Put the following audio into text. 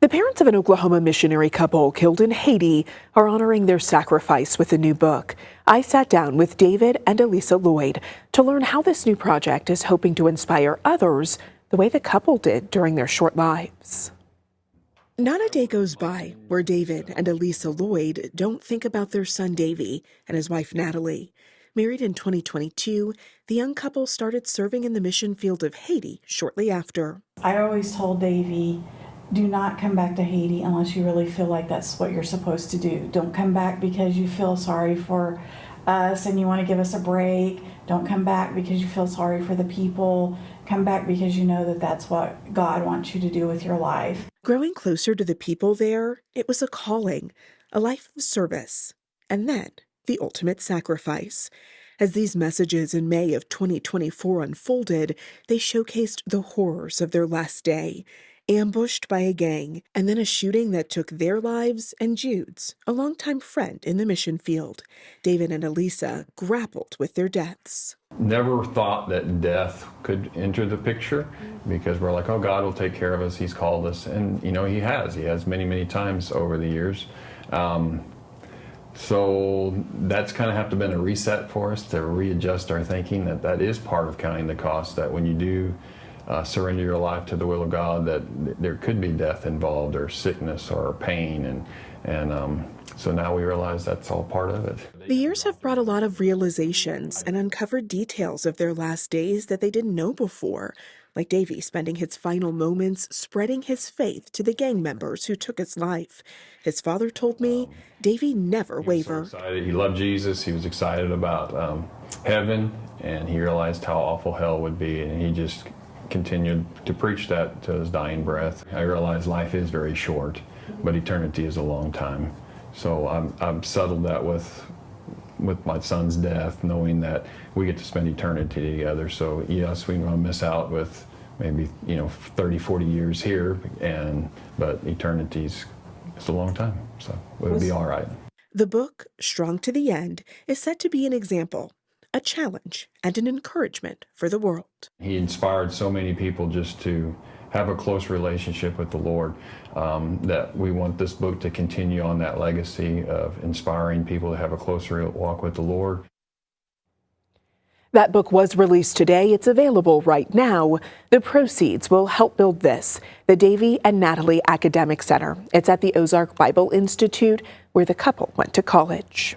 The parents of an Oklahoma missionary couple killed in Haiti are honoring their sacrifice with a new book. I sat down with David and Elisa Lloyd to learn how this new project is hoping to inspire others the way the couple did during their short lives. Not a day goes by where David and Elisa Lloyd don't think about their son Davy and his wife Natalie. Married in 2022, the young couple started serving in the mission field of Haiti shortly after. I always told Davy, do not come back to Haiti unless you really feel like that's what you're supposed to do. Don't come back because you feel sorry for us and you want to give us a break. Don't come back because you feel sorry for the people. Come back because you know that that's what God wants you to do with your life. Growing closer to the people there, it was a calling, a life of service, and then the ultimate sacrifice. As these messages in May of 2024 unfolded, they showcased the horrors of their last day, ambushed by a gang, and then a shooting that took their lives and Jude's, a longtime friend in the mission field. David and Elisa grappled with their deaths. Never thought that death could enter the picture because we're like, oh, God will take care of us. He's called us. And, you know, he has many, many times over the years. So that's kind of have to been a reset for us to readjust our thinking that is part of counting the cost, that when you do surrender your life to the will of God, that there could be death involved or sickness or pain. And so now we realize that's all part of it. The years have brought a lot of realizations and uncovered details of their last days that they didn't know before, like Davy spending his final moments spreading his faith to the gang members who took his life. His father told me Davy never wavered. So excited. He loved Jesus. He was excited about heaven, and he realized how awful hell would be, and he just continued to preach that to his dying breath. I realized life is very short, but eternity is a long time. So I've settled that with my son's death, knowing that we get to spend eternity together. So yes, we want to miss out with maybe 30, 40 years here, but eternity's it's a long time, so it'll be all right. The book, Strong to the End, is set to be an example, a challenge, and an encouragement for the world. He inspired so many people just to have a close relationship with the Lord, that we want this book to continue on that legacy of inspiring people to have a closer walk with the Lord. That book was released today. It's available right now. The proceeds will help build the Davy and Natalie Academic Center. It's at the Ozark Bible Institute, where the couple went to college.